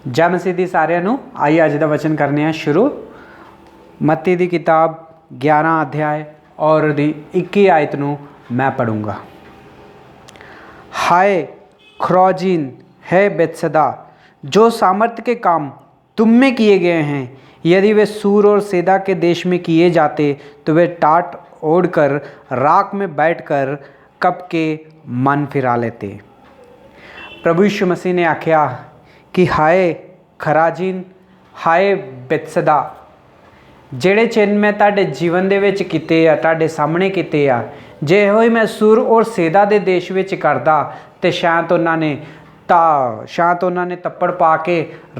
जय मसीह दी सारिਆਂ ਨੂੰ। आइए अज का वचन करने शुरू। मत्ती की किताब 11 अध्याय और दी 21 आयत ਨੂੰ मैं पढ़ूँगा। हाय ख्रोजीन है बेतसदा, जो सामर्थ्य के काम तुम में किए गए हैं, यदि वे सूर और सैदा के देश में किए जाते तो वे टाट ओढ़कर राख में बैठकर कब के मन फिरा लेते। प्रभु यीशु मसीह ने आख्या कि हाय खराजीन, हाय बेतसदा, ਜਿਹੜੇ चिन्ह मैं ਤੁਹਾਡੇ जीवन ਦੇ ਵਿੱਚ ਕੀਤੇ ਆ, ਤੁਹਾਡੇ ਸਾਹਮਣੇ ਕੀਤੇ ਆ, ਜੇ ਇਹੋ ਹੀ ਮੈਂ ਸੂਰ ਔਰ ਸੈਦਾ ਦੇ ਦੇਸ਼ ਵਿੱਚ ਕਰਦਾ ਤੇ ਸ਼ਾਇਦ ਉਹਨਾਂ ਨੇ ਤੱਪੜ ਪਾ ਕੇ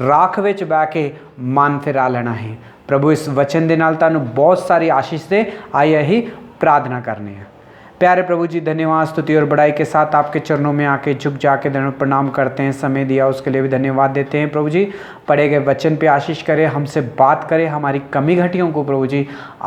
ਰਾਖ ਵਿੱਚ ਬਹਿ ਕੇ ਮਨ ਫਿਰਾ ਲੈਣਾ ਹੈ। प्रभु इस वचन के नाल तुहानू बहुत सारी आशीष दे। आइए ही प्रार्थना करने हैं। प्यारे प्रभु जी, धन्यवाद स्तुति और बड़ाई के साथ आपके चरणों में आके झुक जाके प्रणाम करते हैं। समय दिया उसके लिए भी धन्यवाद देते हैं। प्रभु जी, पढ़े गए वचन पे आशीष करें, हमसे बात करें, हमारी कमी घटियों को प्रभु जी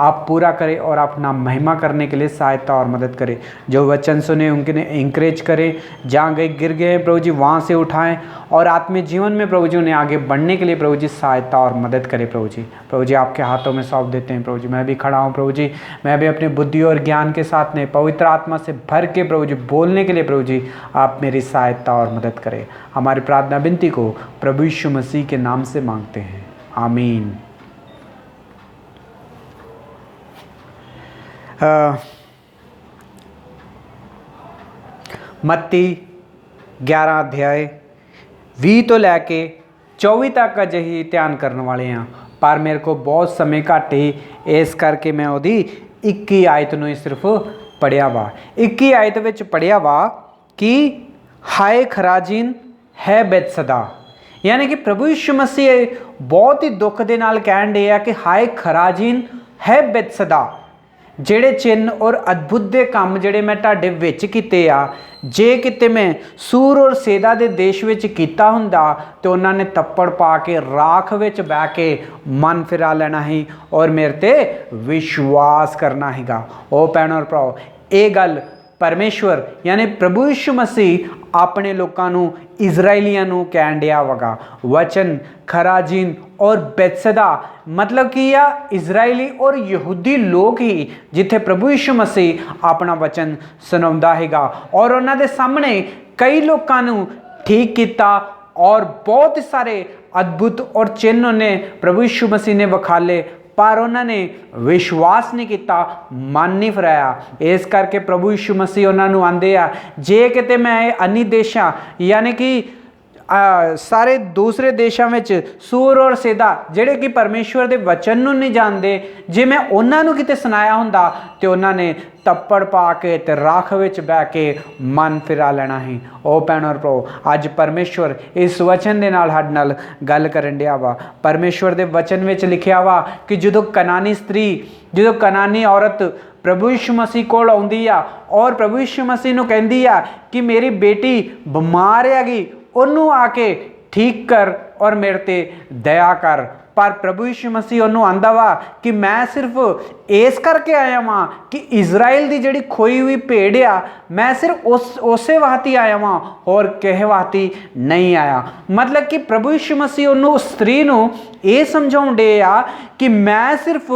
आप पूरा करें और अपना महिमा करने के लिए सहायता और मदद करें। जो वचन सुने उनके इंकरेज करें, जहाँ गए गिर गए प्रभु जी वहाँ से उठाएं और आत्मिक जीवन में प्रभु जी उन्हें आगे बढ़ने के लिए प्रभु जी सहायता और मदद करें। प्रभु जी आपके हाथों में सौंप देते हैं। प्रभु जी मैं भी खड़ा हूँ प्रभु जी, मैं भी अपनी बुद्धि और ज्ञान के साथ नहीं, पवित्र आत्मा से भर के प्रभु जी बोलने के लिए प्रभु जी आप मेरी सहायता और मदद करें। हमारी प्रार्थना विनती को प्रभु यीशु मसीह के नाम से मांगते हैं, आमीन। मत्ती 11 अध्याय 20 तो लैके 24 तक अजे ही ध्यान करने वाले हैं, पर मेरे को बहुत समय घट ही, इस करके मैं वो 21 आयत नूं ही सिर्फ पढ़िया वा। 21 आयत विच पढ़िया वा कि हाय खराजीन है बेतसदा, यानी कि प्रभु यीशु मसीह बहुत ही दुख दे नाल कहण डे आ कि हाय खराजीन है बेतसदा, ਜਿਹੜੇ चिन्ह और अद्भुत दे काम ਜਿਹੜੇ मैं ਤੁਹਾਡੇ ਵਿੱਚ ਕੀਤੇ ਆ, ਜੇ ਕਿਤੇ मैं सूर और सैदा ਦੇ ਦੇਸ਼ ਵਿੱਚ ਕੀਤਾ ਹੁੰਦਾ ਤੇ ਉਹਨਾਂ ਨੇ ਤੱਪੜ ਪਾ ਕੇ ਰਾਖ ਵਿੱਚ ਬਹਿ ਕੇ ਮਨ ਫਿਰਾ ਲੈਣਾ ਸੀ ਔਰ ਮੇਰੇ ਤੇ ਵਿਸ਼ਵਾਸ ਕਰਨਾ ਹੈਗਾ। ਉਹ ਭੈਣ और ਭਰਾਓ, ਇਹ ਗੱਲ परमेश्वर यानी प्रभु यीशु मसीह अपने लोगों नू इजराइलियां नू कहन दिया वगा। वचन खराजीन और बेतसदा मतलब कि या इजराइली और यहूदी लोग ही जिथे प्रभु यीशु मसीह अपना वचन सुनाउंदा हैगा और उन्हां दे सामने कई लोगों नू ठीक किया और बहुत सारे अद्भुत और चिन्ह ने प्रभु यीशु मसीह ने विखाले, पर उन्होंने विश्वास नहीं किया, मन नहीं फिराया। इस करके प्रभु यीशु मसीह उन्होंने आंदे आ, जे किते मैं अन्य देशों यानी कि सारे दूसरे देशों में सूर और सैदा जेड़े कि परमेश्वर के वचन नूं नहीं जानते, जे मैं उन्होंने किते सुनाया हुंदा तो उन्होंने तप्पड़ पा के ते राख विच बह के मन फिरा लेना ही। ओ भैण और भ्राओ, अज परमेश्वर इस वचन दे नाल साडे नाल गल करन दिया वा। परमेश्वर के वचन विच लिखिया वा कि जदों कनानी स्त्री, जदों कनानी औरत प्रभु यीशु मसीह कोल आउंदी आ और प्रभु यीशु मसीह नूं कहंदी आ कि मेरी बेटी बीमार हैगी, उन्होंने आके ठीक कर और मेरे ते दया कर, पर प्रभु यीशु मसीह उन्होंने आंदा वा कि मैं सिर्फ इस करके आया वहाँ कि इजराइल की जिहड़ी खोई हुई भेड़ आ, मैं सिर्फ उसे वास्ते आया वहाँ और किसे वास्ते नहीं आया। मतलब कि प्रभु यीशु मसीह उन्होंने उस स्त्री नूं ये समझाउण डे आ कि मैं सिर्फ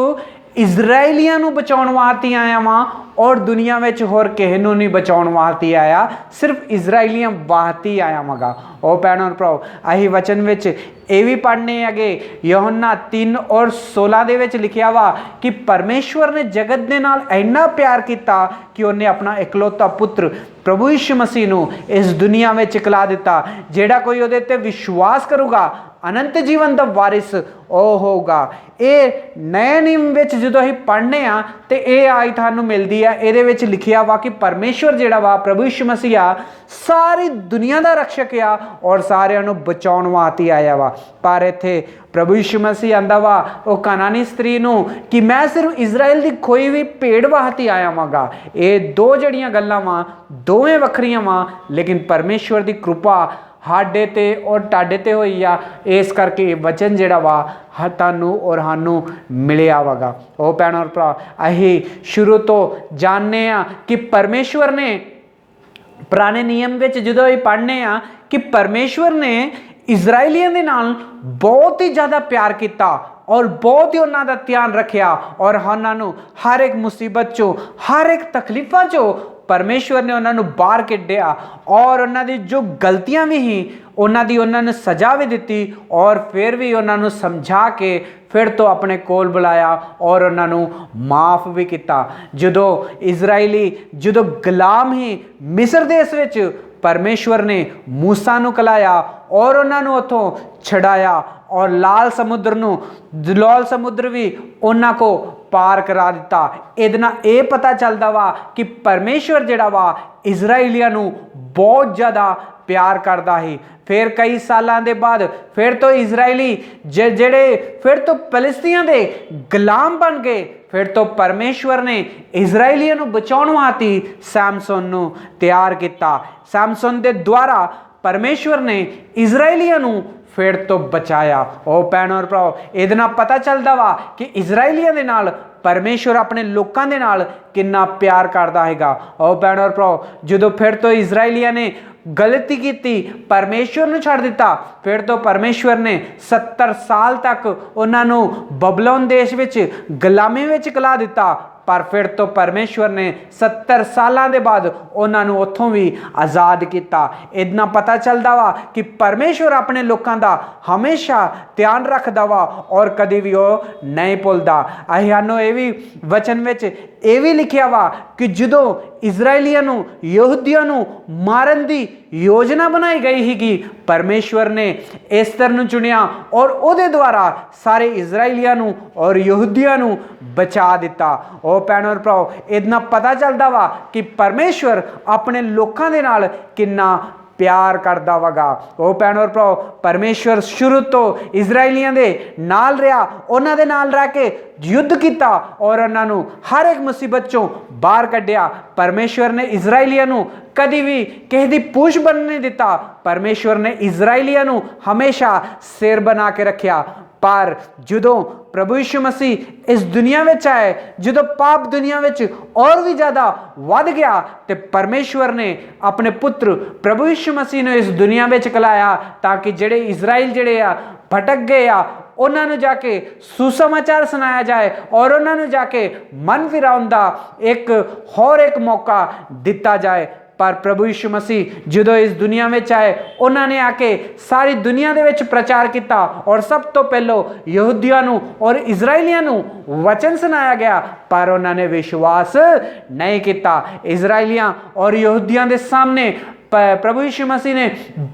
इजराइलियां नूं बचाउण वास्ते आया वहाँ और दुनिया में होर किसी नूं नहीं बचाउण वास्ते आया, सिर्फ इजराइलियां वास्ते आया वगा। ओ भैण और भराओ, अही वचन विच ये भी पढ़ने अगे यूहन्ना 3 और 16 दे विच लिखिया वा कि परमेश्वर ने जगत दे नाल इन्ना प्यार किया कि उन्हें अपना इकलौता पुत्र प्रभु यीशु मसीह नूं इस दुनिया में चिकला दिता, जेड़ा कोई उहदे ते विश्वास करूगा अनंत जीवन का वारिस ओ होगा। ये नए नियम विच जदों असीं पढ़ने आ ते ये आई थानू मिलती है, ये विच लिखिया वा कि परमेश्वर जिहड़ा वा प्रभु यीशु मसीह आ सारी दुनिया का रक्षक आ और सारिਆਂ ਨੂੰ बचाउण वास्ते आया वा। पर इत्थे प्रभु यीशु मसीह आंदा वा वो कनानी स्त्री नूं कि मैं सिर्फ इजराइल की खोई हुई भेड़ वास्ते आया वागा। ये दो जड़ियां गल्लां वा, दोवें वखरियां वा, लेकिन परमेश्वर की कृपा हाडे ते और टाडे ते होई आ, इस करके वचन जिहड़ा वा तुहानू और सानू मिलिया वगा। ओ भैण और भरा, असीं शुरू तो जानने आ कि परमेश्वर ने पुराने नियम विच जदों ही पढ़ने आ कि परमेश्वर ने इजराइलियां दे नाल बहुत ही ज़्यादा प्यार किया और बहुत ही उन्हों का ध्यान रखा और उन्होंने हर एक मुसीबत चो हर एक तकलीफा चो परमेश्वर ने उन्होंने बाहर कढ़िया और उन्होंने जो गलतियां भी ही उन्होंने सजा भी दी और फिर भी उन्होंने समझा के फिर तो अपने कोल बुलाया और उन्होंने माफ़ भी किया। जो इजराइली जो गुलाम ही मिस्र देश विच परमेश्वर ने मूसा नूं कलाया और उन्होंने उतों छड़ाया और लाल समुद्र भी उन्होंने को पार करा दिता। इहदे ये पता चलता वा कि परमेश्वर जिहड़ा वा इजराइलियां नूं बहुत ज़्यादा प्यार करता ही। फिर कई सालों के बाद फिर तो इजराइली जेड़े फिर तो फलिस्तीन के गुलाम बन गए। फिर तो परमेश्वर ने इजराइलियों को बचाने वास्ते सैमसन नूं तैयार किया। सैमसन के द्वारा परमेश्वर ने इजराइलियों को फिर तो बचाया। ओ भैणों और भराओ, इहदे नाल पता चलता वा कि इजराइलियों के नाल परमेश्वर अपने लोगों के नाल कितना प्यार करता हैगा। ओ भैणों और भराओ, जो फिर तो इजराइलियों ने गलती की परमेश्वर ने छड़ दिता। फिर तो परमेश्वर ने 70 साल तक उन्होंने बबलोन देश विच गुलामी विच कला दिता। पर फिर तो परमेश्वर ने 70 सालों के बाद उन्होंने उतों भी आज़ाद किया। इतना पता चलता वा कि परमेश्वर अपने लोगों का हमेशा ध्यान रखता वा और कभी भी वो नहीं भुलता। अहियानो ये भी वचन में ये भी लिखा वा कि जो इजराइलियों नूं यहूदियों नूं मारन की योजना बनाई गई ही परमेश्वर ने एस्तर नूं चुनिया और उहदे द्वारा सारे इजराइलियों नूं और यहूदियों नूं बचा दिता। ओ भैणों और भराओ, इतना पता चलता वा कि परमेश्वर अपने लोगों के नाल कितना प्यार करता वगा। ओ भैणों और भराओ, परमेश्वर शुरू तो इजराइलियों के नाल रहा, उन्हां दे नाल रह के युद्ध किया और उन्होंने हर एक मुसीबत चों बाहर कढ़िया। परमेश्वर ने इजराइलियों को कभी भी किसी की पूछ बनने नहीं दिता। परमेश्वर ने इजराइलियों को हमेशा सिर बना के रखा। पर जो प्रभु यीशु मसीह इस दुनिया में आए, जो पाप दुनिया में और भी ज़्यादा वध गया, तो परमेश्वर ने अपने पुत्र प्रभु यीशु मसीह ने इस दुनिया में कलाया ताकि जेड़े इजराइल जेड़े आ भटक गए आ उन्होंने जाके सुसमाचार सुनाया जाए और उन्होंने जाके मन फिराउण दा एक होर एक मौका दिता जाए। पर प्रभु यीशु मसीह जो इस दुनिया में आए उन्होंने आके सारी दुनिया दे विच प्रचार किया और सब तो पहलो यहूदियों नूं और इजराइलियों नूं वचन सुनाया गया, पर उन्होंने विश्वास नहीं किया। इजराइलियों और यहूदियों के सामने प्रभु यीशु मसीह ने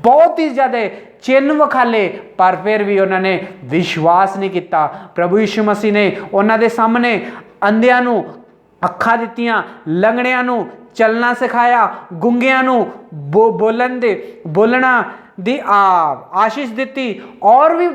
बहुत ही ज़्यादा चिन्ह विखाले, पर फिर भी उन्होंने विश्वास नहीं किया। प्रभु यीशु मसीह ने उन्होंने सामने अंधियां नूं अखां दित्तियां, लंगड़ियां नूं चलना सिखाया, गुंगियां नूं बोलना दी आशीष दी और भी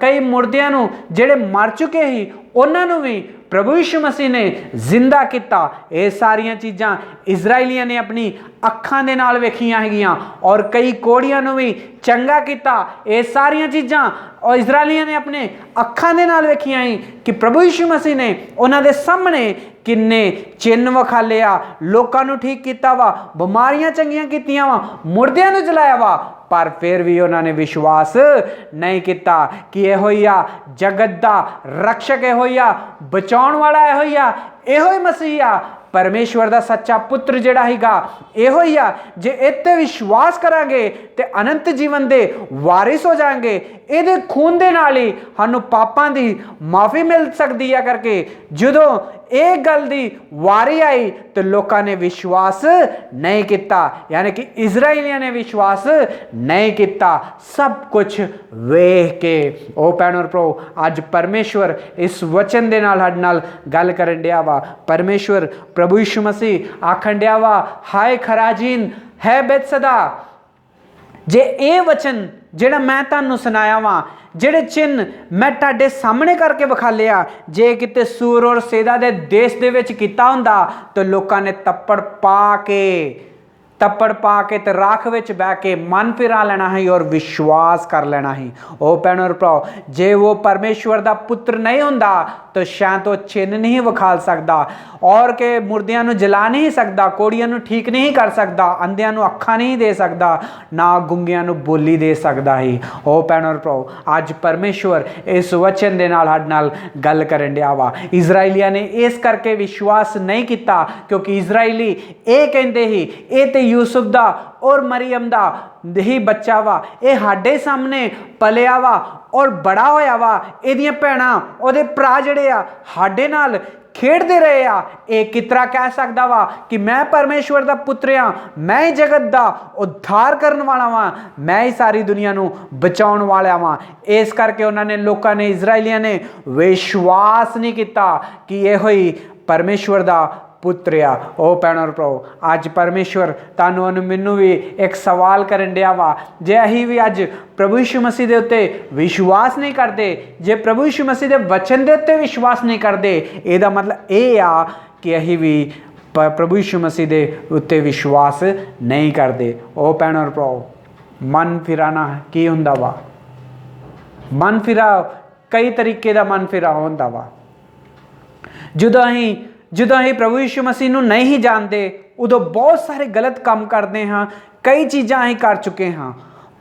कई मुर्दियां नूं जेड़े मर चुके ही उन्होंने भी प्रभु यीशु मसीह ने जिंदा किया। ये सारियां चीज़ां इजराइलियों ने अपनी अखां दे नाल वेखियां हैगियां और कई कोड़ियां नूं भी चंगा किया। ये सारियां चीज़ां और इजराइलियों ने अपने अखां दे नाल वेखियां ही कि प्रभु यीशु मसीह ने उन्होंने सामने किन्ने चिन्ह विखाले आ, लोकां नूं ठीक किया वा, बीमारियां चंगियां कीतियां वा, मुर्दियां नूं जलाया वा, पर फिर भी उन्होंने विश्वास नहीं किया कि यहो ही आ जगत दा रक्षक, यहो ही आ बचाउण वाला, यहो ही आ, यहो ही मसीह आ परमेश्वर दा सच्चा पुत्र जिहड़ा हैगा, यहो ही आ जे इत्ते विश्वास करांगे ते अनंत जीवन दे वारिस हो जाएंगे। इहदे खून दे नाल ही सानूं पापां दी माफ़ी मिल सकदी है करके जदों एक गल दी वारी आई तो लोगों ने विश्वास नहीं किया, यानी कि इजराइलियों ने विश्वास नहीं किया सब कुछ वेख के। ओ भैणों और भराओ, अज परमेश्वर इस वचन दे नाल साडे नाल गल करन दिया वा। परमेश्वर प्रभु यीशु मसीह आखन दिया वा, हाय खराजीन है बैतसैदा, जे ये वचन जिहड़ा मैं तुहानूं सुनाया वा, जिहड़े चिन्ह मैं तुहाडे सामने करके विखाले आ, जे किते सूर और सैदा दे देश दे विच कीता हुंदा तो लोकां ने तप्पड़ पा के तप्पड़ पा के ते राख विच बह के मन फिरा लेना है और विश्वास कर लेना है। ओ भैनों और भराओ जे वो परमेश्वर दा पुत्र नहीं हुंदा तो शायद तो चिन्ह नहीं विखाल सकदा और के मुर्दियां नूं जला नहीं सकदा, कोड़ियां नूं ठीक नहीं कर सकदा, अंधियां नूं अखां नहीं दे सकदा, ना गुंगियां नूं बोली दे सकदा ही। ओ भैनों और भराओ अज परमेश्वर इस वचन दे नाल साडे नाल गल करन दिया वा। इजराइलियां ने इस करके विश्वास नहीं किया क्योंकि इजराइली ये कहंदे ही ये ते यूसुफ दा और मरियम दा ही बच्चा वा, ये साडे सामने पलिया वा और बड़ा होया वा, इहदियां भैणां ओहदे भरा जिहड़े आ साडे नाल खेडते रहे आ, ये कितरा कह सकता वा कि मैं परमेश्वर दा पुत्र हाँ, मैं ही जगत दा उद्धार करने वाला वां, मैं ही सारी दुनिया नूं बचाउण वाला वां। इस करके उन्होंने लोगों ने इजराइलियां ने विश्वास नहीं किया कि यह ही परमेश्वर दा पुत्र आ। ओ भैनों और भराओ अज परमेश्वर तुहानूं मैनूं भी एक सवाल करन दिया वा, जे असीं भी अज प्रभु यीशु मसीह दे उत्ते विश्वास नहीं करते, जे प्रभु यीशु मसीह दे वचन दे उत्ते विश्वास नहीं करते, इहदा मतलब ये आ कि असीं भी प्रभु यीशु मसीह दे उत्ते विश्वास नहीं करते। ओ भैनों और भराओ मन फिराना की हुंदा वा? मन फिरा कई तरीके दा मन फिरा हुंदा वा। ਜਦੋਂ ਅਸੀਂ प्रभु यीशु मसीह नूं नहीं जानते उदों बहुत सारे गलत काम करते हाँ, कई चीज़ां असीं कर चुके हाँ,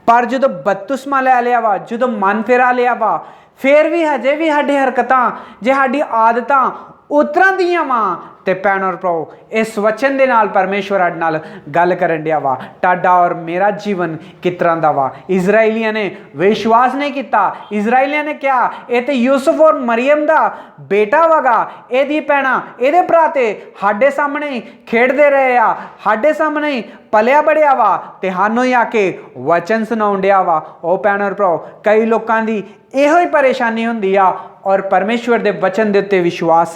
पर जो बपतिस्मा लै लिया वा, जो मन फिरा लिया वा, फिर भी हजे भी साडी हरकतां जे साडी आदतां उतरां दियां वां ते भैनों और भराओ इस वचन दे नाल परमेश्वर साडे नाल गल करन दिया वा। तुहाडा और मेरा जीवन किस तरह दा वा? इजराइलियां ने विश्वास नहीं किया। इजराइलियां ने क्या ये तो यूसुफ और मरियम दा बेटा वगा, एदी भैणां एदे भरा ते साडे सामने ही खेडदे रहे आ, साडे सामने ही पलिया बड़िया वा ते सानूं ही आके वचन सुनाउण दिया वा। ओ भैनों और भराओ कई लोकां दी इहो ही परेशानी हुंदी आ और परमेश्वर दे वचन दे उत्ते विश्वास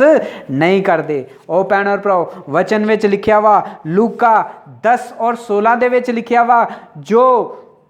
नहीं करते। ओ भैनों और भराओ वचन विच लिखिया वा लूका 10 और 16 दे विच लिखिया वा, जो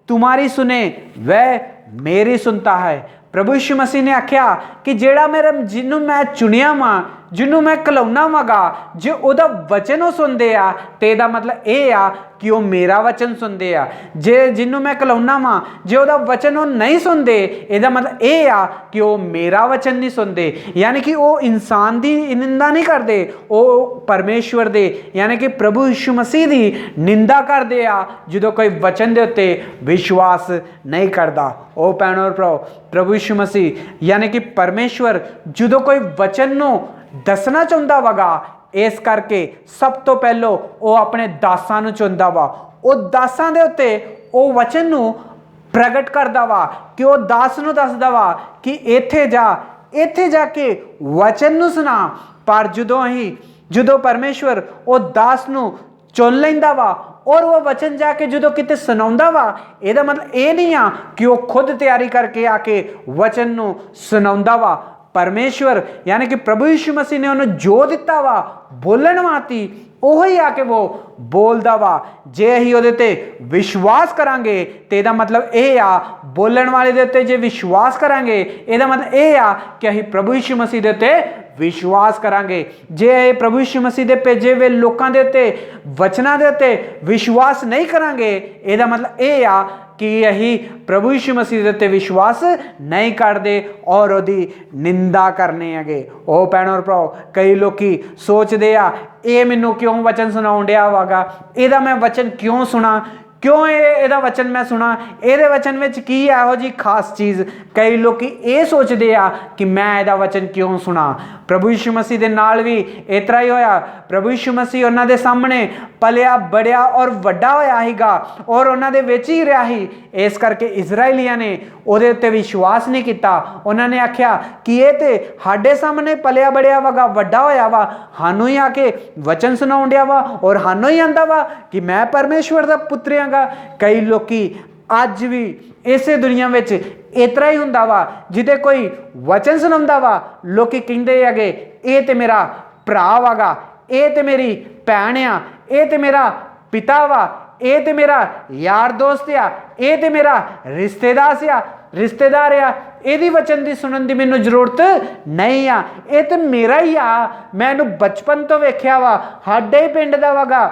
तुम्हारी सुने वह मेरी सुनता है। प्रभु यीशु मसीह ने आख्या कि जेड़ा मेरा जिन्हों मैं चुनिया वा, जिन्हों मैं कलाउना वागा, जे ओदा वचन वो सुनते आ तो यदा मतलब ये आ कि वह मेरा वचन सुनते आ। जे जिन्हों मैं कलाउना वा जे ओदा वचन वो नहीं सुनते, यदा मतलब ये आ कि वह मेरा वचन नहीं सुनते, यानी कि वो इंसान की निंदा नहीं करते, वो परमेश्वर दे यानी कि प्रभु यीशु मसीह की निंदा करते आ जो कोई वचन के उत्ते विश्वास नहीं करता। ओ भैनों और भराओ प्रभु यीशु मसीह यानी कि परमेश्वर जो कोई वचन नूं दसना चाहता वगा, इस करके सब तो पहलो वो अपने दासां नूं चुनदा वा, वो दासां दे उत्ते वो वचन नूं प्रगट करदा वा कि वो दास नूं दसदा वा कि इत्थे जाके वचन नूं सुना। पर जो परमेश्वर वो दास नूं चुन लैंदा वा और वह वचन जाके जो किते सुनाउंदा वा, इहदा मतलब ये नहीं आ कि वो खुद तैयारी करके आके वचन नूं सुनाउंदा वा। परमेश्वर यानी कि प्रभु यीशु मसीह ने उन्हें जो दिता वा बोलन वाती ओही आके वो बोलदा वा। जे ही उहदे ते विश्वास करांगे तो यदा मतलब ये आ बोलन वाले दे उत्ते जे विश्वास करांगे यदा मतलब ये आ कि असीं प्रभु यीशु मसीह दे उत्ते विश्वास करांगे। जे प्रभु यीशु मसीह दे भेजे वे लोकां दे उत्ते वचनां दे उत्ते विश्वास नहीं करांगे, यदा मतलब ये आ कि यही प्रभु यीशु मसीह दे उत्ते विश्वास नहीं करते और उहदी निंदा करने अगे। ओ भैनों और भराओ कई लोग सोचते आ ये मैनू क्यों वचन सुनाउण दिया वागा, इहदा मैं वचन क्यों सुना, क्यों ये वचन मैं सुना, ये वचन में की इहो जी खास चीज़। कई लोग ये सोचते आ कि मैं इहदा वचन क्यों सुना। प्रभु यीशु मसीह दे नाल भी इतरा ही होया। प्रभु यीशु मसीह उन्हां दे सामने पलिया बड़िया और वड्डा होया हीगा और उन्हां दे विच ही रहा ही, इस करके इजराइलियां ने उहदे उत्ते विश्वास नहीं किया। उन्होंने आख्या कि ये ते साडे सामने पलिया बड़िया वगा वड्डा होया वा, सानू ही आके वचन सुनाउण दिया वा और सानू ही आंदा वा कि मैं परमेश्वर दा पुत्र हां। कई लोग अज भी इसे दुनिया में इतना ही हुंदा वा, जिदे कोई वचन सुनाउंदा वा लोग कहिंदे हैगे ये ते मेरा भरा वागा, ये ते मेरी भैन आ, ये ते मेरा पिता वा, ये ते मेरा यार दोस्त आ, ये ते मेरा रिश्तेदार आ, यदि वचन की सुनने की मैनू जरूरत नहीं आ, ये तो मेरा ही आ, मैं इहनूं बचपन तो वेख्या वा, साडे ही पिंड दा वागा,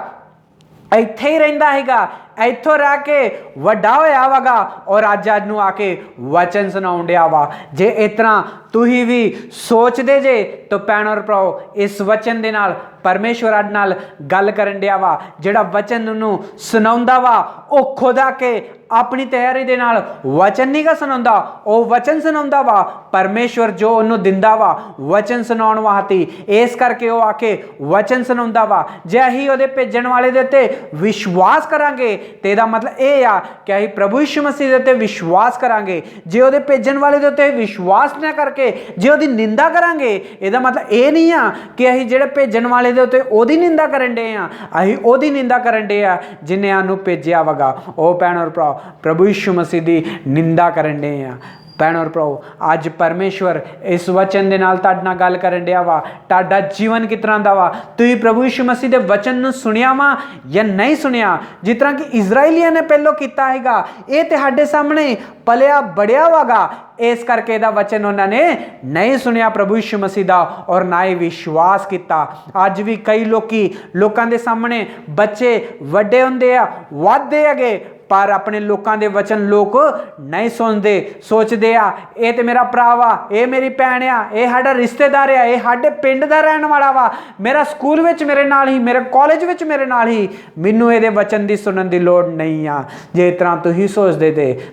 ਇੱਥੇ ਹੀ ਰਹਿੰਦਾ ਹੈਗਾ, ਇੱਥੋਂ ਰਹਿ ਕੇ ਵੱਡਾ ਹੋਇਆ ਵਗਾ ਔਰ ਅੱਜ ਨੂੰ ਆ ਕੇ ਵਚਨ ਸੁਣਾਉਣ ਡਿਆ ਵਾ। ਜੇ ਇਸ ਤਰ੍ਹਾਂ ਤੁਸੀਂ ਵੀ ਸੋਚਦੇ ਜੇ ਤਾਂ ਭੈਣੋ ਔਰ ਭਰਾਓ, ਇਸ ਵਚਨ ਦੇ ਨਾਲ ਪਰਮੇਸ਼ਵਰ ਅੱਜ ਨਾਲ ਗੱਲ ਕਰਨ ਡਿਆ ਵਾ। ਜਿਹੜਾ ਵਚਨ ਨੂੰ ਸੁਣਾਉਂਦਾ ਵਾ ਉਹ ਖੁਦ ਆ ਕੇ ਆਪਣੀ ਤਿਆਰੀ ਦੇ ਨਾਲ ਵਚਨ ਨਹੀਂ ਗਾ ਸੁਣਾਉਂਦਾ, ਉਹ ਵਚਨ ਸੁਣਾਉਂਦਾ ਵਾ ਪਰਮੇਸ਼ਵਰ ਜੋ ਉਹਨੂੰ ਦਿੰਦਾ ਵਾ ਵਚਨ ਸੁਣਾਉਣ ਵਾਸਤੇ। ਇਸ ਕਰਕੇ ਉਹ ਆ ਕੇ ਵਚਨ ਸੁਣਾਉਂਦਾ ਵਾ। ਜੇ ਅਸੀਂ ਉਹਦੇ ਭੇਜਣ ਵਾਲੇ ਦੇ ਉੱਤੇ ਵਿਸ਼ਵਾਸ ਕਰਾਂਗੇ ਤੇ ਇਹਦਾ ਮਤਲਬ ਇਹ ਆ ਕਿ ਅਸੀਂ ਪ੍ਰਭੂ ਯਿਸੂ ਮਸੀਹ ਦੇ ਉੱਤੇ ਵਿਸ਼ਵਾਸ ਕਰਾਂਗੇ। ਜੇ ਉਹਦੇ ਭੇਜਣ ਵਾਲੇ ਦੇ ਉੱਤੇ ਵਿਸ਼ਵਾਸ ਨਾ ਕਰਕੇ ਜੇ ਉਹਦੀ ਨਿੰਦਾ ਕਰਾਂਗੇ, ਇਹਦਾ ਮਤਲਬ ਇਹ ਨਹੀਂ ਆ ਕਿ ਅਸੀਂ ਜਿਹੜੇ ਭੇਜਣ ਵਾਲੇ ਦੇ ਉੱਤੇ ਉਹਦੀ ਨਿੰਦਾ ਕਰਨ ਡੇ ਆ, ਅਸੀਂ ਉਹਦੀ ਨਿੰਦਾ ਕਰਨ ਡੇ ਆ ਜਿਨੇ ਸਾਨੂੰ ਭੇਜਿਆ ਵਗਾ। ਉਹ ਭੈਣ ਔਰ ਭਰਾ ਪ੍ਰਭੂ ਯਿਸੂ ਮਸੀਹ ਦੀ ਨਿੰਦਾ ਕਰਨ ਡੇ ਆ। ਭੈਣ ਔਰ ਭਰਾਓ, ਅੱਜ ਪਰਮੇਸ਼ਵਰ ਇਸ ਵਚਨ ਦੇ ਨਾਲ ਤੁਹਾਡੇ ਨਾਲ ਗੱਲ ਕਰਨ ਡਿਆ ਵਾ। ਤੁਹਾਡਾ ਜੀਵਨ ਕਿਸ ਤਰ੍ਹਾਂ ਦਾ ਵਾ? ਤੁਸੀਂ ਪ੍ਰਭੂ ਯਿਸੂ ਮਸੀਹ ਦੇ ਵਚਨ ਨੂੰ ਸੁਣਿਆ ਵਾ ਜਾਂ ਨਹੀਂ ਸੁਣਿਆ? ਜਿਸ ਤਰ੍ਹਾਂ ਕਿ ਇਜ਼ਰਾਈਲੀਆਂ ਨੇ ਪਹਿਲੋਂ ਕੀਤਾ ਹੈਗਾ, ਇਹ ਤੁਹਾਡੇ ਸਾਹਮਣੇ ਪਲਿਆ ਬੜਿਆ ਵਾਗਾ। ਇਸ ਕਰਕੇ ਇਹਦਾ ਵਚਨ ਉਹਨਾਂ ਨੇ ਨਹੀਂ ਸੁਣਿਆ ਪ੍ਰਭੂ ਯਿਸੂ ਮਸੀਹ ਦਾ ਔਰ ਨਾ ਹੀ ਵਿਸ਼ਵਾਸ ਕੀਤਾ। ਅੱਜ ਵੀ ਕਈ ਲੋਕਾਂ ਦੇ ਸਾਹਮਣੇ ਬੱਚੇ ਵੱਡੇ ਹੁੰਦੇ ਆ, ਵੱਧਦੇ ਹੈਗੇ, ਪਰ ਆਪਣੇ ਲੋਕਾਂ ਦੇ ਵਚਨ ਲੋਕ ਨਹੀਂ ਸੁਣਦੇ। ਸੋਚਦੇ ਆ ਇਹ ਤੇ ਮੇਰਾ ਭਰਾ ਵਾ, ਇਹ ਮੇਰੀ ਭੈਣ ਆ, ਇਹ ਸਾਡਾ ਰਿਸ਼ਤੇਦਾਰ ਆ, ਇਹ ਸਾਡੇ ਪਿੰਡ ਦਾ ਰਹਿਣ ਵਾਲਾ ਵਾ, ਮੇਰਾ ਸਕੂਲ ਵਿੱਚ ਮੇਰੇ ਨਾਲ ਹੀ, ਮੇਰੇ ਕਾਲਜ ਵਿੱਚ ਮੇਰੇ ਨਾਲ ਹੀ, ਮੈਨੂੰ ਇਹਦੇ ਵਚਨ ਦੀ ਸੁਣਨ ਦੀ ਲੋੜ ਨਹੀਂ ਆ। ਜੇ ਇਸ ਤਰ੍ਹਾਂ ਤੁਸੀਂ ਸੋਚਦੇ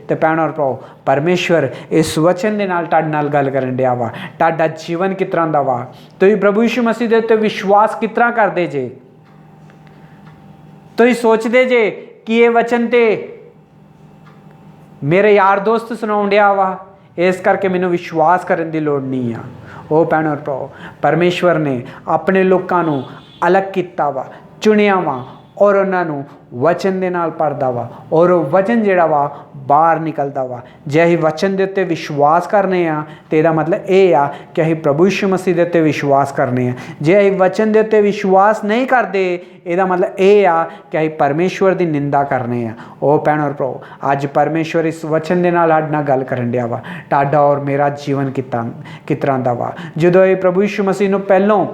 ਤੇ ਭੈਣ ਔਰ ਭਰਾਓ, ਪਰਮੇਸ਼ਵਰ ਇਸ ਵਚਨ ਦੇ ਨਾਲ ਤੁਹਾਡੇ ਨਾਲ ਗੱਲ ਕਰਨ ਡਿਆ ਵਾ। ਤੁਹਾਡਾ ਜੀਵਨ ਕਿਸ ਤਰ੍ਹਾਂ ਦਾ ਵਾ? ਤੁਸੀਂ ਪ੍ਰਭੂ ਯਿਸੂ ਮਸੀਹ ਦੇ ਉੱਤੇ ਵਿਸ਼ਵਾਸ ਕਿਸ ਤਰ੍ਹਾਂ ਕਰਦੇ ਜੇ? ਤੁਸੀਂ ਸੋਚਦੇ ਜੇ ਕਿ ਇਹ ਵਚਨ ਤੇ ਮੇਰੇ ਯਾਰ ਦੋਸਤ ਸੁਣਾਉਣ ਡਿਆ ਵਾ, ਇਸ ਕਰਕੇ ਮੈਨੂੰ ਵਿਸ਼ਵਾਸ ਕਰਨ ਦੀ ਲੋੜ ਨਹੀਂ ਆ। ਉਹ ਭੈਣ ਔਰ ਭਰਾਓ, ਪਰਮੇਸ਼ਵਰ ਨੇ ਆਪਣੇ ਲੋਕਾਂ ਨੂੰ ਅਲੱਗ ਕੀਤਾ ਵਾ, ਚੁਣਿਆ ਵਾ ਔਰ ਉਹਨਾਂ ਨੂੰ ਵਚਨ ਦੇ ਨਾਲ ਪੜ੍ਹਦਾ ਵਾ ਔਰ ਉਹ ਵਚਨ ਜਿਹੜਾ ਵਾ ਬਾਹਰ ਨਿਕਲਦਾ ਵਾ। ਜੇ ਅਸੀਂ ਵਚਨ ਦੇ ਉੱਤੇ ਵਿਸ਼ਵਾਸ ਕਰਨੇ ਆ ਤੇ ਇਹਦਾ ਮਤਲਬ ਇਹ ਆ ਕਿ ਅਸੀਂ ਪ੍ਰਭੂ ਯਿਸੂ ਮਸੀਹ ਦੇ ਉੱਤੇ ਵਿਸ਼ਵਾਸ ਕਰਨੇ ਆ। ਜੇ ਅਸੀਂ ਵਚਨ ਦੇ ਉੱਤੇ ਵਿਸ਼ਵਾਸ ਨਹੀਂ ਕਰਦੇ, ਇਹਦਾ ਮਤਲਬ ਇਹ ਆ ਕਿ ਅਸੀਂ ਪਰਮੇਸ਼ਵਰ ਦੀ ਨਿੰਦਾ ਕਰਨੇ ਆ। ਉਹ ਭੈਣ ਔਰ ਭਰਾਓ, ਅੱਜ ਪਰਮੇਸ਼ਵਰ ਇਸ ਵਚਨ ਦੇ ਨਾਲ ਸਾਡੇ ਨਾਲ ਗੱਲ ਕਰਨ ਡਿਆ ਵਾ। ਤੁਹਾਡਾ ਔਰ ਮੇਰਾ ਜੀਵਨ ਕਿਸ ਤਰ੍ਹਾਂ ਦਾ ਵਾ? ਜਦੋਂ ਇਹ ਪ੍ਰਭੂ ਯਿਸੂ ਮਸੀਹ ਨੂੰ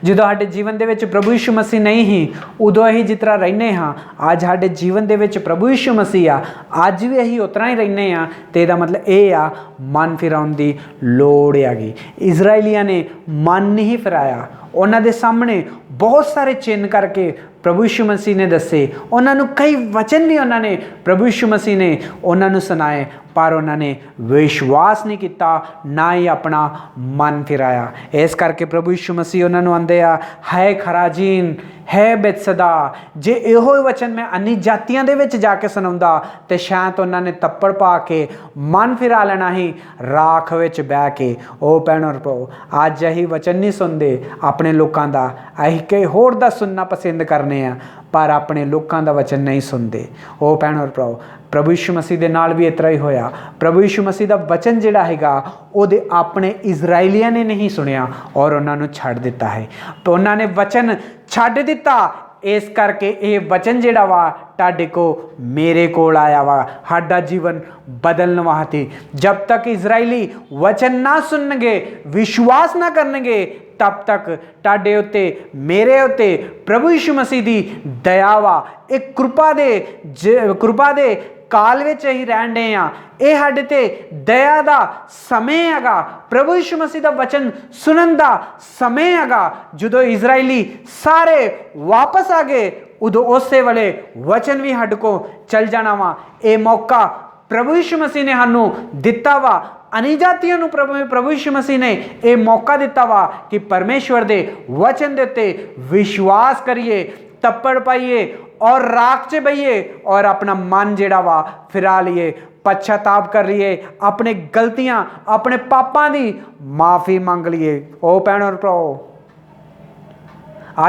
ਜਦੋਂ ਸਾਡੇ ਜੀਵਨ ਦੇ ਵਿੱਚ ਪ੍ਰਭੂ ਯਿਸੂ ਮਸੀਹ ਨਹੀਂ ਸੀ, ਉਦੋਂ ਅਸੀਂ ਜਿਸ ਤਰ੍ਹਾਂ ਰਹਿੰਦੇ ਹਾਂ। ਅੱਜ ਸਾਡੇ ਜੀਵਨ ਦੇ ਵਿੱਚ ਪ੍ਰਭੂ ਯਿਸੂ ਮਸੀਹ ਆ, ਅੱਜ ਵੀ ਅਸੀਂ ਉਸ ਤਰ੍ਹਾਂ ਹੀ ਰਹਿੰਦੇ ਹਾਂ। ਤੇ ਇਹਦਾ ਮਤਲਬ ਇਹ ਆ ਮਨ ਫਿਰਾਉਣ ਦੀ ਲੋੜ ਹੈਗੀ। ਇਜ਼ਰਾਈਲੀਆਂ ਨੇ ਮਨ ਨਹੀਂ ਫਿਰਾਇਆ, ਉਹਨਾਂ ਦੇ ਸਾਹਮਣੇ ਬਹੁਤ ਸਾਰੇ ਚਿੰਨ੍ਹ ਕਰਕੇ ਪ੍ਰਭੂ ਯਿਸੂ ਮਸੀਹ ਨੇ ਦੱਸੇ। ਉਹਨਾਂ ਨੂੰ ਕਈ ਵਚਨ ਵੀ ਉਹਨਾਂ ਨੇ ਪ੍ਰਭੂ ਯਿਸੂ ਮਸੀਹ ਨੇ ਉਹਨਾਂ ਨੂੰ ਸੁਣਾਏ, ਪਰ ਉਹਨਾਂ ਨੇ ਵਿਸ਼ਵਾਸ ਨਹੀਂ ਕੀਤਾ, ਨਾ ਹੀ ਆਪਣਾ ਮਨ ਫਿਰਾਇਆ। ਇਸ ਕਰਕੇ ਪ੍ਰਭੂ ਯਿਸੂ ਮਸੀਹ ਉਹਨਾਂ ਨੂੰ ਆਂਦੇ ਆ, ਹੈ ਖਰਾਜੀਨ, ਹੈ ਬੇਤਸਦਾ, ਜੇ ਇਹੋ ਵਚਨ ਮੈਂ ਅਨੀ ਜਾਤੀਆਂ ਦੇ ਵਿੱਚ ਜਾ ਕੇ ਸੁਣਾਉਂਦਾ ਤੇ ਸ਼ਾਇਦ ਉਹਨਾਂ ਨੇ ਤੱਪੜ ਪਾ ਕੇ ਮਨ ਫਿਰਾ ਲੈਣਾ ਹੀ ਰਾਖ ਵਿੱਚ ਬਹਿ ਕੇ। ਉਹ ਭੈਣ ਔਰ ਭਰਾਓ, ਅੱਜ ਅਸੀਂ ਵਚਨ ਨਹੀਂ ਸੁਣਦੇ ਆਪਣੇ ਲੋਕਾਂ ਦਾ, ਅਸੀਂ ਕਈ ਹੋਰ ਦਾ ਸੁਣਨਾ ਪਸੰਦ ਕਰਨੇ ਆ, ਪਰ ਆਪਣੇ ਲੋਕਾਂ ਦਾ ਵਚਨ ਨਹੀਂ ਸੁਣਦੇ। ਉਹ ਭੈਣ ਔਰ ਭਰਾਓ, ਪ੍ਰਭੂ ਯਿਸੂ ਮਸੀਹ ਦੇ ਨਾਲ ਵੀ ਇਸ ਤਰ੍ਹਾਂ ਹੀ ਹੋਇਆ। ਪ੍ਰਭੂ ਯਿਸੂ ਮਸੀਹ ਦਾ ਵਚਨ ਜਿਹੜਾ ਹੈਗਾ ਉਹਦੇ ਆਪਣੇ ਇਜ਼ਰਾਈਲੀਆਂ ਨੇ ਨਹੀਂ ਸੁਣਿਆ ਔਰ ਉਹਨਾਂ ਨੂੰ ਛੱਡ ਦਿੱਤਾ ਹੈ। ਤਾਂ ਉਹਨਾਂ ਨੇ ਵਚਨ ਛੱਡ ਦਿੱਤਾ। ਇਸ ਕਰਕੇ ਇਹ ਵਚਨ ਜਿਹੜਾ ਵਾ ਤੁਹਾਡੇ ਕੋ ਮੇਰੇ ਕੋਲ ਆਇਆ ਵਾ ਸਾਡਾ ਜੀਵਨ ਬਦਲਣ ਵਾਸਤੇ। ਜਬ ਤੱਕ ਇਜ਼ਰਾਈਲੀ ਵਚਨ ਨਾ ਸੁਣਨਗੇ, ਵਿਸ਼ਵਾਸ ਨਾ ਕਰਨਗੇ, ਤਬ ਤੱਕ ਤੁਹਾਡੇ ਉੱਤੇ, ਮੇਰੇ ਉੱਤੇ ਪ੍ਰਭੂ ਯਿਸੂ ਮਸੀਹ ਦੀ ਦਇਆ ਵਾ। ਇਹ ਕਿਰਪਾ ਦੇ ਕਾਲ ਵਿੱਚ ਅਸੀਂ ਰਹਿਣ ਡੇ ਆ। ਇਹ ਸਾਡੇ ਤੇ ਦਇਆ ਦਾ ਸਮੇਂ ਹੈਗਾ, ਪ੍ਰਭੂ ਯਿਸੂ ਮਸੀਹ ਦਾ ਵਚਨ ਸੁਣਨ ਦਾ ਸਮੇਂ ਹੈਗਾ। ਜਦੋਂ ਇਜ਼ਰਾਈਲੀ ਸਾਰੇ ਵਾਪਸ ਆ ਗਏ, ਉਦੋਂ ਉਸੇ ਵੇਲੇ ਵਚਨ ਵੀ ਸਾਡੇ ਕੋ ਚੱਲ ਜਾਣਾ ਵਾ। ਇਹ ਮੌਕਾ ਪ੍ਰਭੂ ਯਿਸੂ ਮਸੀਹ ਨੇ ਸਾਨੂੰ ਦਿੱਤਾ ਵਾ। ਅਨੀ ਜਾਤੀਆਂ ਨੂੰ ਪ੍ਰਭੂ ਯਿਸੂ ਮਸੀਹ ਨੇ ਇਹ ਮੌਕਾ ਦਿੱਤਾ ਵਾ ਕਿ ਪਰਮੇਸ਼ਵਰ ਦੇ ਵਚਨ ਦੇ ਉੱਤੇ ਵਿਸ਼ਵਾਸ ਕਰੀਏ, ਤੱਪੜ ਪਾਈਏ ਔਰ ਰਾਖ 'ਚ ਬਈਏ ਔਰ ਆਪਣਾ ਮਨ ਜਿਹੜਾ ਵਾ ਫਿਰਾ ਲਈਏ, ਪਛਤਾਪ ਕਰ ਲਈਏ, ਆਪਣੇ ਗਲਤੀਆਂ, ਆਪਣੇ ਪਾਪਾਂ ਦੀ ਮਾਫੀ ਮੰਗ ਲਈਏ। ਉਹ ਭੈਣ ਔਰ ਭਰਾਓ,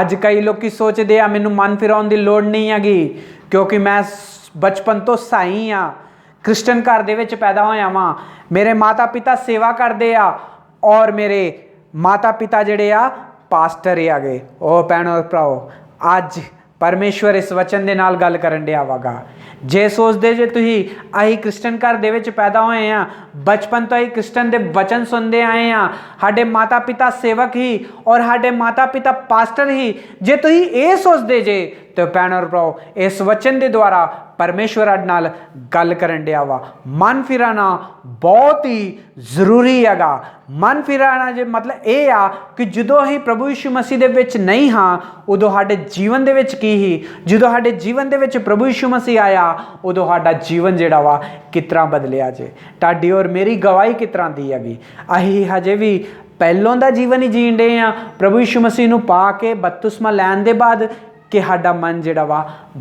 ਅੱਜ ਕਈ ਲੋਕੀ ਸੋਚਦੇ ਆ ਮੈਨੂੰ ਮਨ ਫਿਰਾਉਣ ਦੀ ਲੋੜ ਨਹੀਂ ਹੈਗੀ ਕਿਉਂਕਿ ਮੈਂ ਬਚਪਨ ਤੋਂ ਸਾਈ ਆ, ਕ੍ਰਿਸਚਨ ਘਰ ਦੇ ਵਿੱਚ ਪੈਦਾ ਹੋਇਆ ਵਾਂ, ਮੇਰੇ ਮਾਤਾ ਪਿਤਾ ਸੇਵਾ ਕਰਦੇ ਆ ਔਰ ਮੇਰੇ ਮਾਤਾ ਪਿਤਾ ਜਿਹੜੇ ਆ ਪਾਸਟਰ ਹੀ ਆ ਗਏ। ਉਹ ਭੈਣ ਔਰ ਭਰਾਓ, ਅੱਜ ਪਰਮੇਸ਼ਵਰ ਇਸ ਵਚਨ ਦੇ ਨਾਲ ਗੱਲ ਕਰਨ ਡਿਆ ਵਾਗਾ। ਜੇ ਸੋਚਦੇ ਜੇ ਤੁਸੀਂ ਅਸੀਂ ਕ੍ਰਿਸਚਨ ਘਰ ਦੇ ਵਿੱਚ ਪੈਦਾ ਹੋਏ ਆ, ਬਚਪਨ ਤੋਂ ਅਸੀਂ ਕ੍ਰਿਸਚਨ ਦੇ ਵਚਨ ਸੁਣਦੇ ਆਏ ਆ, ਸਾਡੇ ਮਾਤਾ ਪਿਤਾ ਸੇਵਕ ਹੀ ਔਰ ਸਾਡੇ ਮਾਤਾ ਪਿਤਾ ਪਾਸਟਰ ਹੀ, ਜੇ ਤੁਸੀਂ ਇਹ ਸੋਚਦੇ ਜੇ तो भैन और भराओ इस वचन के द्वारा परमेश्वर अड नाल गल करन दिया वा। मन फिराना बहुत ही जरूरी हैगा। मन फिराना जे मतलब ये आ कि जदों ही प्रभु यीशु मसीह दे विच नहीं हाँ उदों साडे जीवन दे विच की ही, जदों साडे जीवन दे विच प्रभु यीशु मसीह आया उदों साडा जीवन जिहड़ा वा किस तरह बदलिया जे। तुहाडी और मेरी गवाही किस तरह दी हैगी। असीं हजे भी पहलों का जीवन ही जीण डे आ प्रभु यीशु मसीह नूं पा के बपतिस्मा लैण दे बाद कि साडा मन जिहड़ा वा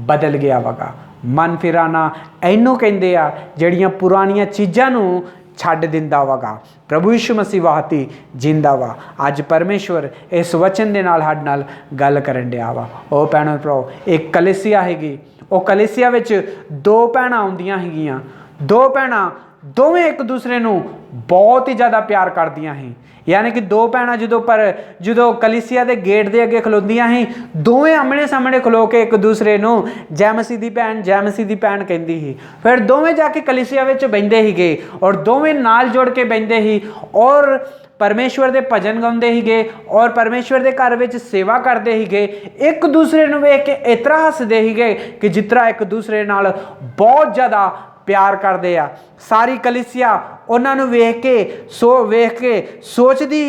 बदल गया वगा। मन फिराना इनू कहिंदे आ जिहड़ियां पुरानियां चीज़ां नूं छड्ड दिंदा वगा, प्रभु यीशु मसीह वाहती जिंदा वा। अज परमेश्वर इस वचन दे नाल साडे नाल गल करन दिया वा। ओ भैणो भराओ एक कलीसिया हैगी, ओ कलीसिया विच दो भैणां आउंदियां हैगियां। दो भैणां दोवें एक दूसरे नूं बहुत ही ज़्यादा प्यार करदियां हैं। यानी कि दो भैणां जो कलीसिया के गेट के अगे खलोंदियां ही दोवें आमने सामने खलो के एक दूसरे नूं जय मसीह दी भैन जय मसीह दी भैन कहंदी ही। फिर दोवें जाके कलीसिया विच बहिंदे हीगे और दोवें नाल जुड़ के बहिंदे ही और परमेश्वर के भजन गाउंदे हीगे और परमेश्वर के घर विच सेवा करते हीगे। एक दूसरे नूं वेख के इतना हसदे हीगे कि जिस तरह एक दूसरे नाल बहुत ज़्यादा प्यार करते आ। सारी कलीसिया उन्होंने वेख के सोचती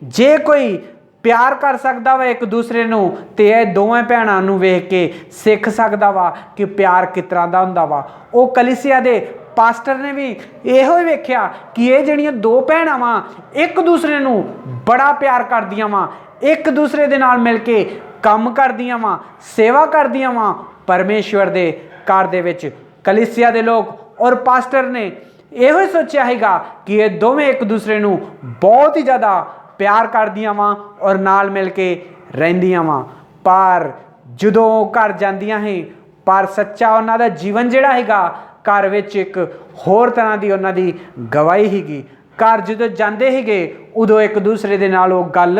जे कोई प्यार कर सकता वा एक दूसरे नूं ते ये दोवें भैणां नूं वेख के सीख सकता वा कि प्यार किस तरह का हुंदा वा। वो कलीसिया दे पास्टर ने भी इहो ही वेख्या कि ये जिहड़ियां दो भैणां वा एक दूसरे नूं बड़ा प्यार करदियां वा, एक दूसरे दे नाल मिल के काम करदियां वा, सेवा करदियां वा परमेश्वर दे घर दे विच। कलीसिया दे लोग और पास्टर ने यहो सोचा हैगा कि ये दोवें एक दूसरे नूं बहुत ही ज़्यादा प्यार करदियां वा और नाल मिल के रहिंदियां वा। पर जदों घर जांदियां हैं पर सच्चा उन्हां दा जीवन जिहड़ा हैगा घर विच एक होर तरह की उन्हां दी गवाही हैगी। घर जो जाते ही उदों एक दूसरे के नाल वो गल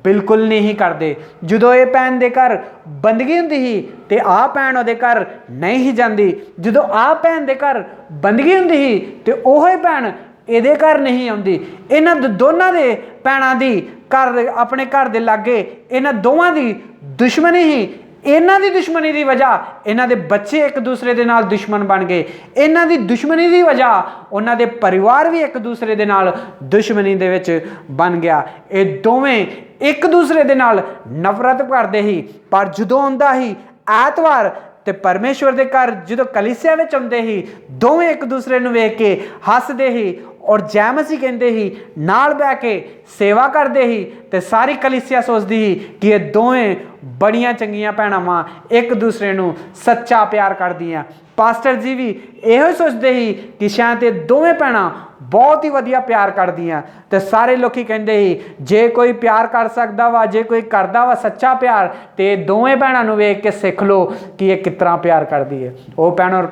बिल्कुल नहीं करते। जदों ये भैन के घर बंदगी हुंदी ही ते आ भैन उहदे घर नहीं ही जाती, जदों आ भैन के घर बंदगी हुंदी ही ते ओह भैन इहदे घर नहीं आउंदी। इन्हां दोनों के भैणां दी घर अपने घर के लागे इन्हां दोवां दी दुश्मनी ही। इन्हां दी दुश्मनी की वजह इन्हां दे बच्चे एक दूसरे के नाल दुश्मन बन गए। इन्हां दी दुश्मनी की वजह उन्हां दे परिवार भी एक दूसरे के नाल दुश्मनी दे विच बन गया। ये दोवें एक दूसरे के नाल नफरत करते ही। पर जदों आउंदा ही ऐतवार ते परमेश्वर के घर जो कलीसिया विच आउंदे ही दोवें एक दूसरे नूं वेख के हसदे ही और जय मसीह कहते ही, नाल बह के सेवा करते ही। ते सारी कलीसिया सोचती ही कि ये दोवें बड़ियां चंगियां भैणां वां एक दूसरे नूं सच्चा प्यार करदियां। पास्टर जी भी यहो सोचते ही कि शायद ये दोवें भैणां बहुत ही वधिया प्यार करदियां। ते सारे लोग कहते ही जे कोई प्यार कर सकता वा, जे कोई करदा वा सच्चा प्यार ते दोवें भैणां नूं वेख के सिख लो कि ये किस तरह प्यार करदी है। ओ भैण और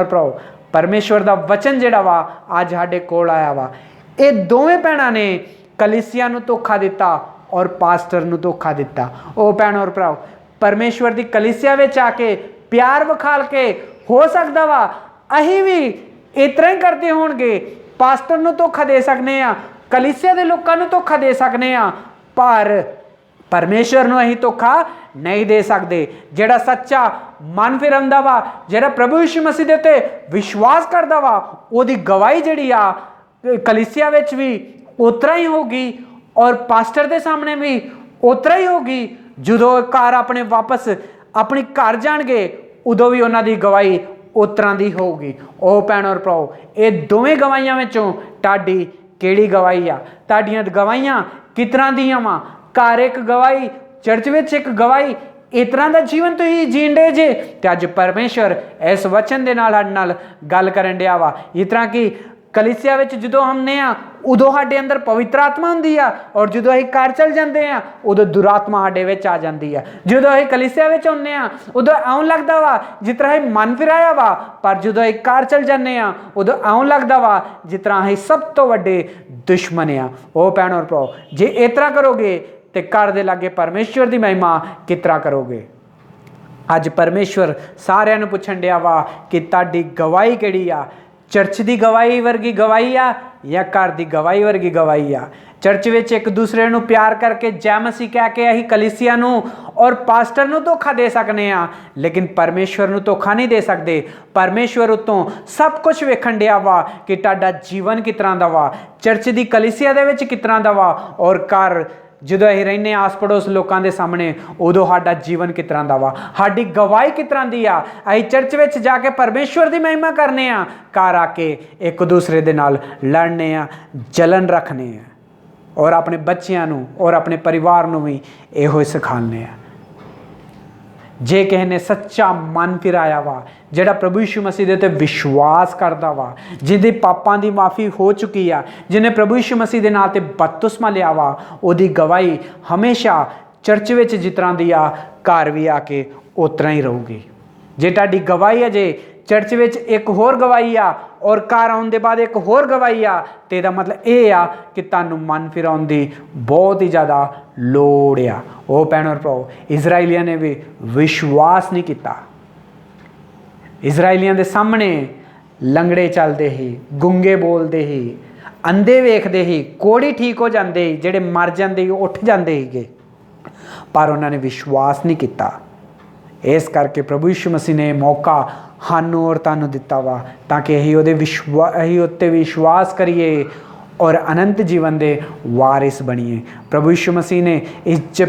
भराओ परमेश्वर का वचन जिहड़ा वा अज साडे कोल आया वा। ये दोवें भैणां ने कलीसिया नूं धोखा दिता और पास्टर नूं धोखा दिता। ओ भैण और भराओ परमेश्वर की कलीसिया विच आके प्यार विखाल के हो सकता वा अहीं भी इतना ही करते होणगे। पास्टर नूं धोखा दे सकने आ, कलीसिया के लोकां नूं धोखा दे सकने आ, पर परमेश्वर नूं अहीं धोखा नहीं दे सकते। जिहड़ा सच्चा मन फिरांदा वा, जिहड़ा प्रभु यीशु मसीह दे उत्ते विश्वास करदा वा, ओहदी गवाही जिहड़ी आ कलीसिया विच भी उतरा ही होगी और पास्टर के सामने भी उतरा ही होगी। जदों घर अपने वापस अपने घर जाणगे उदों भी उन्हां दी गवाही उस तरह की होगी। ओ भैण और भराओ ये दोवें गवाहियां विचों तुहाडी किहड़ी गवाही आ? तुहाडीआं गवाहियां किस तरह दीआं वा? घर एक गवाही, चर्च विच एक गवाही, इस तरह का जीवन तुसीं जीण डे जे। ते अज परमेश्वर इस वचन दे नाल साडे नाल गल करन दिया वा। इस तरह की कलीसिया विच जदों हमने आ उदों साडे अंदर पवित्र आत्मा हुंदी आ और जदों असीं घर चल जांदे आ उदों दुरात्मा साडे विच आ जांदी आ। जदों असीं कलीसिया विच आउंदे आ उदों इउं लगदा वा जिस तरह असीं मन फिराया वा, पर जदों असीं घर चल जांदे आ उदों इउं लगदा वा जिस तरह असीं सब तो वड्डे दुश्मन आ। ओ भैण और भराओ जे इस तरह करोगे तो घर दे लागे परमेश्वर की महिमा किस तरह करोगे? अज परमेश्वर सारिਆਂ ਨੂੰ ਪੁੱਛਣ ਡਿਆ ਵਾ कि तुहाडी गवाही किहड़ी आ? चर्च की गवाही वर्गी गवाही आ ਜਾਂ ਘਰ ਦੀ ਗਵਾਹੀ ਵਰਗੀ ਗਵਾਹੀ ਆ। ਚਰਚ ਵਿੱਚ ਇੱਕ ਦੂਸਰੇ ਨੂੰ ਪਿਆਰ ਕਰਕੇ ਜੈ ਮਸੀਹ ਕਹਿ ਕੇ ਅਸੀਂ ਕਲੀਸਿਆ ਨੂੰ ਔਰ ਪਾਸਟਰ ਨੂੰ ਧੋਖਾ ਦੇ ਸਕਨੇ ਆ, ਲੇਕਿਨ ਪਰਮੇਸ਼ਵਰ ਨੂੰ ਧੋਖਾ ਨਹੀਂ ਦੇ ਸਕਦੇ। ਪਰਮੇਸ਼ਵਰ ਉੱਤੋਂ ਸਭ ਕੁਝ ਵੇਖਣ ਡਿਆ ਵਾ ਕਿ ਤੁਹਾਡਾ ਜੀਵਨ ਕਿਸ ਤਰ੍ਹਾਂ ਦਾ ਵਾ, ਚਰਚ ਦੀ ਕਲੀਸਿਆ ਦੇ ਵਿੱਚ ਕਿਸ ਤਰ੍ਹਾਂ ਦਾ ਵਾ, ਔਰ ਘਰ ਜਦੋਂ ਅਸੀਂ ਰਹਿੰਦੇ ਆਸ ਪੜੋਸ ਲੋਕਾਂ ਦੇ ਸਾਹਮਣੇ ਉਦੋਂ ਸਾਡਾ ਜੀਵਨ ਕਿਸ ਤਰ੍ਹਾਂ ਦਾ ਵਾ, ਸਾਡੀ ਗਵਾਹੀ ਕਿਸ ਤਰ੍ਹਾਂ ਦੀ ਆ। ਅਸੀਂ ਚਰਚ ਵਿੱਚ ਜਾ ਕੇ ਪਰਮੇਸ਼ਵਰ ਦੀ ਮਹਿਮਾ ਕਰਨੇ ਆ, ਘਰ ਆ ਕੇ ਇੱਕ ਦੂਸਰੇ ਦੇ ਨਾਲ ਲੜਨੇ ਆ, ਜਲਨ ਰੱਖਨੇ ਆ, ਔਰ ਆਪਣੇ ਬੱਚਿਆਂ ਨੂੰ ਔਰ ਆਪਣੇ ਪਰਿਵਾਰ ਨੂੰ ਵੀ ਇਹੋ ਹੀ ਸਿਖਾਉਂਦੇ ਆ। ਜੇ ਕਿਸੇ ਨੇ ਸੱਚਾ ਮਨ ਫਿਰਾਇਆ ਵਾ, ਜਿਹੜਾ ਪ੍ਰਭੂ ਯਿਸੂ ਮਸੀਹ ਦੇ ਉੱਤੇ ਵਿਸ਼ਵਾਸ ਕਰਦਾ ਵਾ, ਜਿਹਦੇ ਪਾਪਾਂ ਦੀ ਮਾਫੀ ਹੋ ਚੁੱਕੀ ਆ, ਜਿਹਨੇ ਪ੍ਰਭੂ ਯਿਸੂ ਮਸੀਹ ਦੇ ਨਾਂ 'ਤੇ ਬਪਤਿਸਮਾ ਲਿਆ ਵਾ, ਉਹਦੀ ਗਵਾਹੀ ਹਮੇਸ਼ਾ ਚਰਚ ਵਿੱਚ ਜਿਸ ਤਰ੍ਹਾਂ ਦੀ ਆ ਘਰ ਵੀ ਆ ਕੇ ਉਸ ਤਰ੍ਹਾਂ ਹੀ ਰਹੂਗੀ। ਜੇ ਤੁਹਾਡੀ ਗਵਾਹੀ ਹੈ ਜੇ ਚਰਚ ਵਿੱਚ ਇੱਕ ਹੋਰ ਗਵਾਹੀ ਆ ਔਰ ਘਰ ਆਉਣ ਦੇ ਬਾਅਦ ਇੱਕ ਹੋਰ ਗਵਾਹੀ ਆ, ਤੇ ਇਹਦਾ ਮਤਲਬ ਇਹ ਆ ਕਿ ਤੁਹਾਨੂੰ ਮਨ ਫਿਰਾਉਣ ਦੀ ਬਹੁਤ ਹੀ ਜ਼ਿਆਦਾ ਲੋੜ ਆ। ਉਹ ਭੈਣੋ ਭਰਾਓ, ਇਜ਼ਰਾਈਲੀਆਂ ਨੇ ਵੀ ਵਿਸ਼ਵਾਸ ਨਹੀਂ ਕੀਤਾ। ਇਜ਼ਰਾਈਲੀਆਂ ਦੇ ਸਾਹਮਣੇ ਲੰਗੜੇ ਚੱਲਦੇ ਸੀ, ਗੁੰਗੇ ਬੋਲਦੇ ਸੀ, ਅੰਧੇ ਵੇਖਦੇ ਸੀ, ਕੋੜੀ ਠੀਕ ਹੋ ਜਾਂਦੇ ਸੀ, ਜਿਹੜੇ ਮਰ ਜਾਂਦੇ ਸੀ ਉੱਠ ਜਾਂਦੇ ਸੀਗੇ, ਪਰ ਉਹਨਾਂ ਨੇ ਵਿਸ਼ਵਾਸ ਨਹੀਂ ਕੀਤਾ। ਇਸ ਕਰਕੇ ਪ੍ਰਭੂ ਯਿਸੂ ਮਸੀਹ ਨੇ ਮੌਕਾ ਸਾਨੂੰ ਔਰ ਤੁਹਾਨੂੰ ਦਿੱਤਾ ਵਾ ਤਾਂ ਕਿ ਅਸੀਂ ਅਸੀਂ ਉੱਤੇ ਵਿਸ਼ਵਾਸ ਕਰੀਏ ਔਰ ਅਨੰਤ ਜੀਵਨ ਦੇ ਵਾਰਿਸ ਬਣੀਏ। ਪ੍ਰਭੂ ਯਿਸੂ ਮਸੀਹ ਨੇ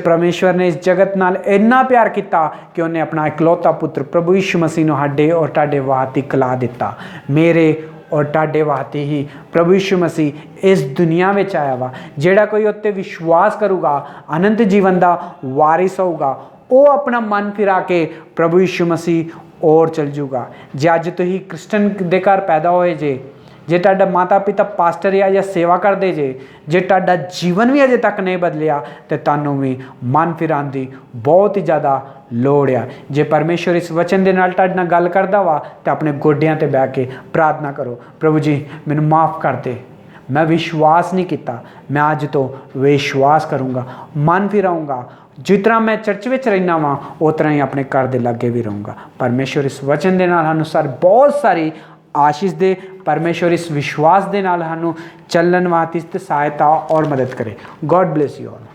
ਪਰਮੇਸ਼ਵਰ ਨੇ ਇਸ ਜਗਤ ਨਾਲ ਇੰਨਾ ਪਿਆਰ ਕੀਤਾ ਕਿ ਉਹਨੇ ਆਪਣਾ ਇਕਲੌਤਾ ਪੁੱਤਰ ਪ੍ਰਭੂ ਯਿਸੂ ਮਸੀਹ ਨੂੰ ਸਾਡੇ ਔਰ ਤੁਹਾਡੇ ਵਾਸਤੇ ਖਿਲਾ ਦਿੱਤਾ। ਮੇਰੇ ਔਰ ਤੁਹਾਡੇ ਵਾਸਤੇ ਹੀ ਪ੍ਰਭੂ ਯਿਸੂ ਮਸੀਹ ਇਸ ਦੁਨੀਆ ਵਿੱਚ ਆਇਆ ਵਾ। ਜਿਹੜਾ ਕੋਈ ਉੱਤੇ ਵਿਸ਼ਵਾਸ ਕਰੂਗਾ ਅਨੰਤ ਜੀਵਨ ਦਾ ਵਾਰਿਸ ਹੋਊਗਾ। ਉਹ ਆਪਣਾ ਮਨ ਫਿਰਾ ਕੇ ਪ੍ਰਭੂ ਯਿਸੂ ਮਸੀਹ ਔਰ ਚਲ ਜੂਗਾ। ਜੇ ਅੱਜ ਤੁਸੀਂ ਕ੍ਰਿਸਚਨ ਦੇ ਘਰ ਪੈਦਾ ਹੋਏ ਜੇ ਤੁਹਾਡਾ ਮਾਤਾ ਪਿਤਾ ਪਾਸਟਰ ਆ ਜਾਂ ਸੇਵਾ ਕਰਦੇ ਜੇ ਤੁਹਾਡਾ ਜੀਵਨ ਵੀ ਅਜੇ ਤੱਕ ਨਹੀਂ ਬਦਲਿਆ, ਤੇ ਤੁਹਾਨੂੰ ਵੀ ਮਨ ਫਿਰਾਉਣ ਦੀ ਬਹੁਤ ਹੀ ਜ਼ਿਆਦਾ ਲੋੜ ਆ। ਜੇ ਪਰਮੇਸ਼ਵਰ ਇਸ ਵਚਨ ਦੇ ਨਾਲ ਤੁਹਾਡੇ ਨਾਲ ਗੱਲ ਕਰਦਾ ਵਾ ਤਾਂ ਆਪਣੇ ਗੋਡਿਆਂ 'ਤੇ ਬਹਿ ਕੇ ਪ੍ਰਾਰਥਨਾ ਕਰੋ, ਪ੍ਰਭੂ ਜੀ ਮੈਨੂੰ ਮਾਫ ਕਰ ਦੇ, ਮੈਂ ਵਿਸ਼ਵਾਸ ਨਹੀਂ ਕੀਤਾ, ਮੈਂ ਅੱਜ ਤੋਂ ਵਿਸ਼ਵਾਸ ਕਰੂੰਗਾ, ਮਨ ਫਿਰਾਊਂਗਾ। ਜਿਸ ਤਰ੍ਹਾਂ ਮੈਂ ਚਰਚ ਵਿੱਚ ਰਹਿਣਾ ਵਾਂ ਉਸ ਤਰ੍ਹਾਂ ਹੀ ਆਪਣੇ ਘਰ ਦੇ ਲਾਗੇ ਵੀ ਰਹੂੰਗਾ। ਪਰਮੇਸ਼ਵਰ ਇਸ ਵਚਨ ਦੇ ਨਾਲ ਸਾਨੂੰ ਬਹੁਤ ਸਾਰੀ ਆਸ਼ੀਸ਼ ਦੇ। ਪਰਮੇਸ਼ਵਰ ਇਸ ਵਿਸ਼ਵਾਸ ਦੇ ਨਾਲ ਸਾਨੂੰ ਚੱਲਣ ਵਾਸਤੇ ਸਹਾਇਤਾ ਔਰ ਮਦਦ ਕਰੇ। God bless you all.